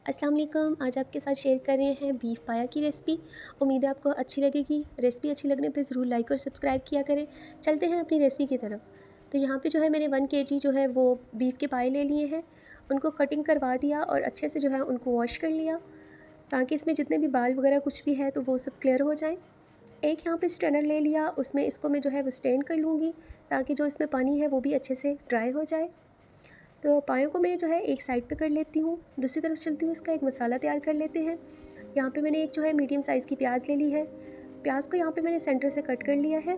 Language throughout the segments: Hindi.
अस्सलाम वालेकुम। आज आपके साथ शेयर कर रहे हैं बीफ पाया की रेसिपी। उम्मीद है आपको अच्छी लगेगी। रेसिपी अच्छी लगने पे ज़रूर लाइक और सब्सक्राइब किया करें। चलते हैं अपनी रेसिपी की तरफ। तो यहाँ पे जो है मैंने 1 केजी जो है वो बीफ के पाए ले लिए हैं। उनको कटिंग करवा दिया और अच्छे से जो है उनको वॉश कर लिया, ताकि इसमें जितने भी बाल वगैरह कुछ भी है तो वो सब क्लियर हो जाए। एक यहाँ पे स्ट्रेनर ले लिया, उसमें इसको मैं जो है वो स्ट्रेन कर लूँगी, ताकि जो इसमें पानी है वो भी अच्छे से ड्राई हो जाए। तो पायों को मैं जो है एक साइड पे कर लेती हूँ। दूसरी तरफ चलती हूँ, इसका एक मसाला तैयार कर लेते हैं। यहाँ पे मैंने एक जो है मीडियम साइज़ की प्याज ले ली है। प्याज को यहाँ पे मैंने सेंटर से कट कर लिया है।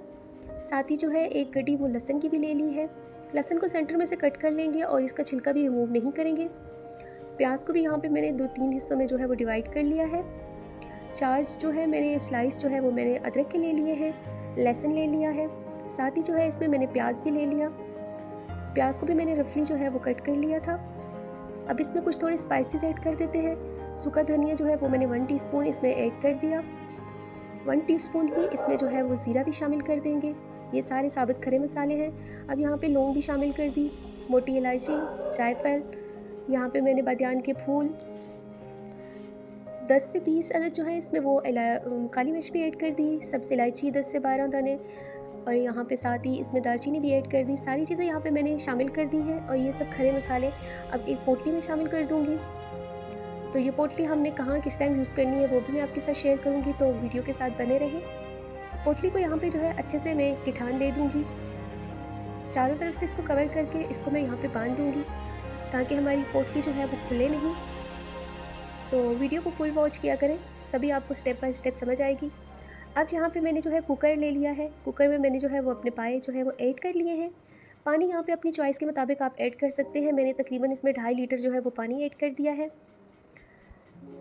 साथ ही जो है एक गड्डी वो लहसुन की भी ले ली है। लहसुन को सेंटर में से कट कर लेंगे और इसका छिलका भी रिमूव नहीं करेंगे। प्याज को भी यहाँ पे मैंने 2-3 हिस्सों में जो है वो डिवाइड कर लिया है। 4 जो है मैंने स्लाइस जो है वो मैंने अदरक के ले लिए हैं, लहसुन ले लिया है। साथ ही जो है इसमें मैंने प्याज भी ले लिया। प्याज को भी मैंने रफली जो है वो कट कर लिया था। अब इसमें कुछ थोड़े स्पाइसेस ऐड कर देते हैं। सूखा धनिया जो है वो मैंने 1 टीस्पून इसमें ऐड कर दिया। 1 टीस्पून ही इसमें जो है वो ज़ीरा भी शामिल कर देंगे। ये सारे साबुत खड़े मसाले हैं। अब यहाँ पे लौंग भी शामिल कर दी, मोटी इलायची, जायफल, यहाँ पे मैंने बादियान के फूल, 10 से 20 अदद जो है इसमें वो काली मिर्च भी ऐड कर दी, सब्ज़ इलायची 10 से 12 दाने, और यहाँ पे साथ ही इसमें दालचीनी भी ऐड कर दी। सारी चीज़ें यहाँ पे मैंने शामिल कर दी हैं और ये सब खड़े मसाले अब एक पोटली में शामिल कर दूँगी। तो ये पोटली हमने कहाँ किस टाइम यूज़ करनी है वो भी मैं आपके साथ शेयर करूँगी, तो वीडियो के साथ बने रहें। पोटली को यहाँ पे जो है अच्छे से मैं गिठान दे दूँगी। चारों तरफ से इसको कवर करके इसको मैं यहाँ पे बांध दूँगी, ताकि हमारी पोटली जो है वो खुले नहीं। तो वीडियो को फुल वॉच किया करें, तभी आपको स्टेप बाय स्टेप समझ आएगी। अब यहाँ पे मैंने जो है कुकर ले लिया है। कुकर में मैंने जो है वो अपने पाए जो है वो ऐड कर लिए हैं। पानी यहाँ पे अपनी चॉइस के मुताबिक आप ऐड कर सकते हैं। मैंने तकरीबन इसमें 2.5 लीटर जो है वो पानी ऐड कर दिया है।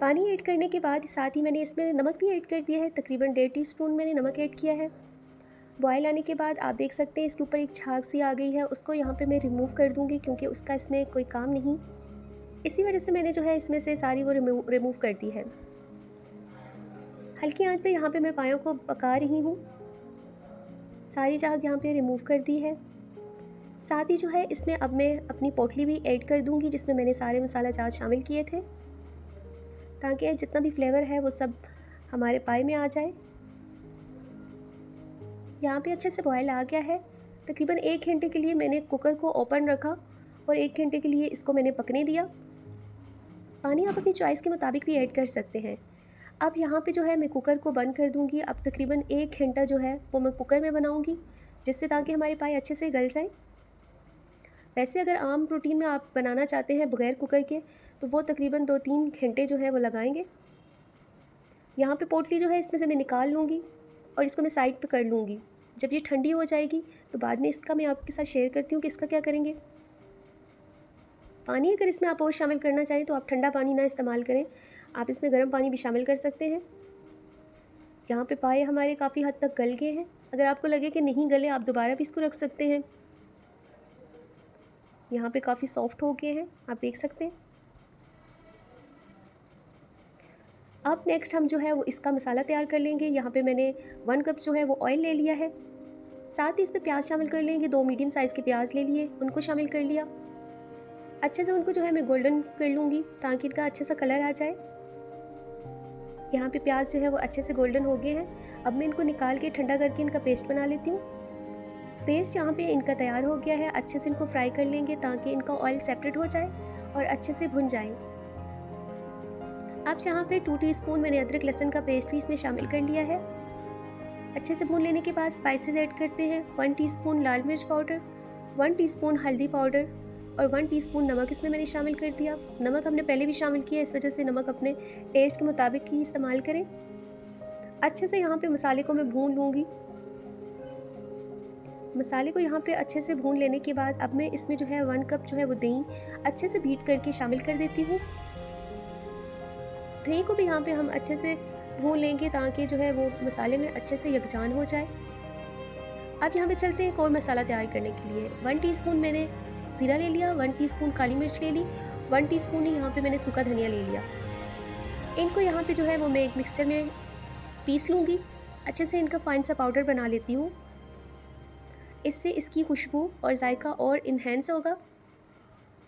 पानी ऐड करने के बाद साथ ही मैंने इसमें नमक भी ऐड कर दिया है। तकरीबन 1.5 टीस्पून मैंने नमक ऐड किया है। बॉयल आने के बाद आप देख सकते हैं इसके ऊपर एक छाग सी आ गई है, उसको यहाँ पर मैं रिमूव कर दूँगी, क्योंकि उसका इसमें कोई काम नहीं। इसी वजह से मैंने जो है इसमें से सारी वो रिमूव कर दी है। हल्की आंच पे यहाँ पे मैं पायों को पका रही हूँ। सारी झाग यहाँ पे रिमूव कर दी है। साथ ही जो है इसमें अब मैं अपनी पोटली भी ऐड कर दूँगी, जिसमें मैंने सारे मसाला जात शामिल किए थे, ताकि जितना भी फ्लेवर है वो सब हमारे पाए में आ जाए। यहाँ पे अच्छे से बॉयल आ गया है। तकरीबन 1 घंटे के लिए मैंने कुकर को ओपन रखा और 1 घंटे के लिए इसको मैंने पकने दिया। पानी आप अपनी चॉइस के मुताबिक भी ऐड कर सकते हैं। अब यहाँ पे जो है मैं कुकर को बंद कर दूँगी। अब तकरीबन 1 घंटा जो है वो मैं कुकर में बनाऊँगी, जिससे ताकि हमारे पाए अच्छे से गल जाए। वैसे अगर आम रूटीन में आप बनाना चाहते हैं बग़ैर कुकर के, तो वो तकरीबन 2-3 घंटे जो है वो लगाएंगे। यहाँ पे पोटली जो है इसमें से मैं निकाल लूँगी और इसको मैं साइड पे कर लूँगी। जब ये ठंडी हो जाएगी तो बाद में इसका मैं आपके साथ शेयर करती हूँ कि इसका क्या करेंगे। पानी अगर इसमें आप और शामिल करना चाहें तो आप ठंडा पानी ना इस्तेमाल करें, आप इसमें गर्म पानी भी शामिल कर सकते हैं। यहाँ पे पाए हमारे काफ़ी हद तक गल गए हैं। अगर आपको लगे कि नहीं गले, आप दोबारा भी इसको रख सकते हैं। यहाँ पे काफ़ी सॉफ्ट हो गए हैं, आप देख सकते हैं। अब नेक्स्ट हम जो है वो इसका मसाला तैयार कर लेंगे। यहाँ पे मैंने 1 कप जो है वो ऑयल ले लिया है। साथ ही इसमें प्याज शामिल कर लेंगे। 2 मीडियम साइज़ के प्याज ले लिए, उनको शामिल कर लिया। अच्छे से उनको जो है मैं गोल्डन कर लूँगी, ताकि इनका अच्छे सा कलर आ जाए। यहाँ पे प्याज जो है वो अच्छे से गोल्डन हो गए हैं। अब मैं इनको निकाल के ठंडा करके इनका पेस्ट बना लेती हूँ। पेस्ट यहाँ पे इनका तैयार हो गया है। अच्छे से इनको फ्राई कर लेंगे, ताकि इनका ऑयल सेपरेट हो जाए और अच्छे से भुन जाए। अब यहाँ पे 2 टीस्पून मैंने अदरक लहसुन का पेस्ट भी इसमें शामिल कर लिया है। अच्छे से भून लेने के बाद स्पाइसेस ऐड करते हैं। 1 टीस्पून लाल मिर्च पाउडर, 1 टीस्पून हल्दी पाउडर और 1 टीस्पून नमक इसमें मैंने शामिल कर दिया। नमक हमने पहले भी शामिल किया, इस वजह से नमक अपने टेस्ट के मुताबिक ही इस्तेमाल करें। अच्छे से यहाँ पे मसाले को मैं भून लूँगी। मसाले को यहाँ पे अच्छे से भून लेने के बाद अब मैं इसमें जो है 1 कप जो है वो दही अच्छे से बीट करके शामिल कर देती हूँ। दही को भी यहाँ पे हम अच्छे से भून लेंगे, ताकि जो है वो मसाले में अच्छे से यकजान हो जाए। अब यहाँ पे चलते हैं एक और मसाला तैयार करने के लिए। 1 टीस्पून मैंने ज़ीरा ले लिया, 1 टीस्पून काली मिर्च ले ली, 1 टीस्पून ही यहाँ पे मैंने सूखा धनिया ले लिया। इनको यहाँ पे जो है वो मैं एक मिक्सर में पीस लूँगी। अच्छे से इनका फाइन सा पाउडर बना लेती हूँ। इससे इसकी खुशबू और जायका और इन्हेंस होगा।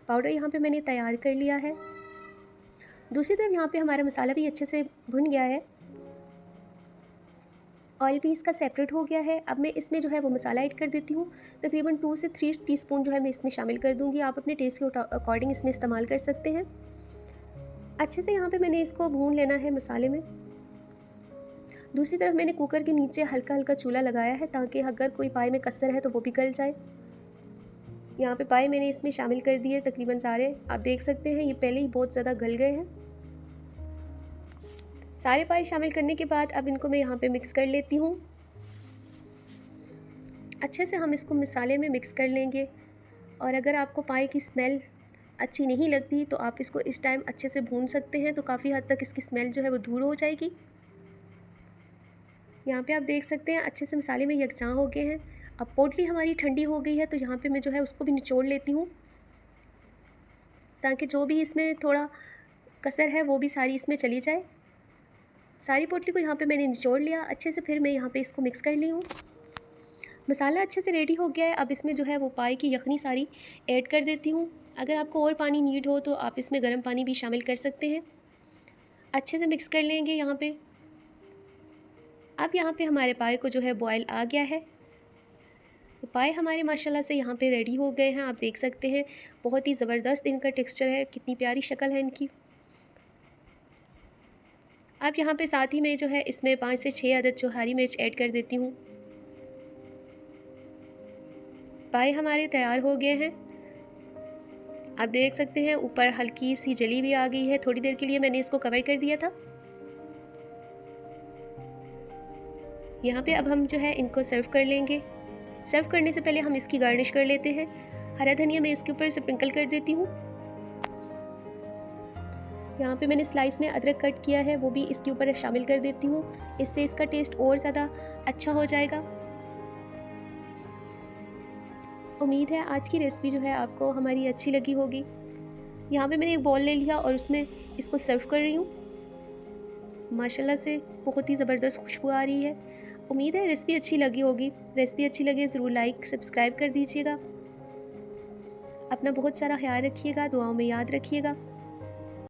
पाउडर यहाँ पे मैंने तैयार कर लिया है। दूसरी तरफ यहाँ पे हमारा मसाला भी अच्छे से भुन गया है, ऑयल भी इसका सेपरेट हो गया है। अब मैं इसमें जो है वो मसाला ऐड कर देती हूँ। तकरीबन 2 से 3 टीस्पून जो है मैं इसमें शामिल कर दूँगी। आप अपने टेस्ट के अकॉर्डिंग इसमें इस्तेमाल कर सकते हैं। अच्छे से यहाँ पे मैंने इसको भून लेना है मसाले में। दूसरी तरफ मैंने कुकर के नीचे हल्का हल्का चूल्हा लगाया है ताकि अगर कोई पाए में कसर है तो वो भी गल जाए। यहाँ पे पाए मैंने इसमें शामिल कर दिए तकरीबन सारे। आप देख सकते हैं ये पहले ही बहुत ज़्यादा गल गए हैं। सारे पाए शामिल करने के बाद अब इनको मैं यहाँ पे मिक्स कर लेती हूँ। अच्छे से हम इसको मसाले में मिक्स कर लेंगे। और अगर आपको पाए की स्मेल अच्छी नहीं लगती तो आप इसको इस टाइम अच्छे से भून सकते हैं, तो काफ़ी हद तक इसकी स्मेल जो है वो दूर हो जाएगी। यहाँ पे आप देख सकते हैं अच्छे से मसाले में यकजां हो गए हैं। अब पोटली हमारी ठंडी हो गई है तो यहाँ पे मैं जो है उसको भी निचोड़ लेती हूँ ताकि जो भी इसमें थोड़ा कसर है वो भी सारी इसमें चली जाए। सारी पोटली को यहाँ पे मैंने निचोड़ लिया अच्छे से। फिर मैं यहाँ पे इसको मिक्स कर ली हूँ। मसाला अच्छे से रेडी हो गया है। अब इसमें जो है वो पाए की यखनी सारी ऐड कर देती हूँ। अगर आपको और पानी नीड हो तो आप इसमें गर्म पानी भी शामिल कर सकते हैं। अच्छे से मिक्स कर लेंगे यहाँ पे। अब यहाँ पे हमारे पाए को जो है बॉयल आ गया है। तो पाए हमारे माशाल्लाह से यहाँ पे रेडी हो गए हैं। आप देख सकते हैं बहुत ही ज़बरदस्त इनका टेक्सचर है, कितनी प्यारी शक्ल है इनकी। अब यहाँ पे साथ ही में जो है इसमें 5 से 6 अदद जो हरी मिर्च ऐड कर देती हूँ। पाए हमारे तैयार हो गए हैं। आप देख सकते हैं ऊपर हल्की सी जली भी आ गई है। थोड़ी देर के लिए मैंने इसको कवर कर दिया था। यहाँ पे अब हम जो है इनको सर्व कर लेंगे। सर्व करने से पहले हम इसकी गार्निश कर लेते हैं। हरा धनिया मैं इसके ऊपर स्प्रिंकल कर देती हूँ। यहाँ पे मैंने स्लाइस में अदरक कट किया है, वो भी इसके ऊपर शामिल कर देती हूँ। इससे इसका टेस्ट और ज़्यादा अच्छा हो जाएगा। उम्मीद है आज की रेसिपी जो है आपको हमारी अच्छी लगी होगी। यहाँ पे मैंने एक बॉल ले लिया और उसमें इसको सर्व कर रही हूँ। माशाल्लाह से बहुत ही ज़बरदस्त खुशबू आ रही है। उम्मीद है रेसिपी अच्छी लगी होगी। रेसिपी अच्छी लगे ज़रूर लाइक सब्सक्राइब कर दीजिएगा। अपना बहुत सारा ख्याल रखिएगा, दुआओं में याद रखिएगा।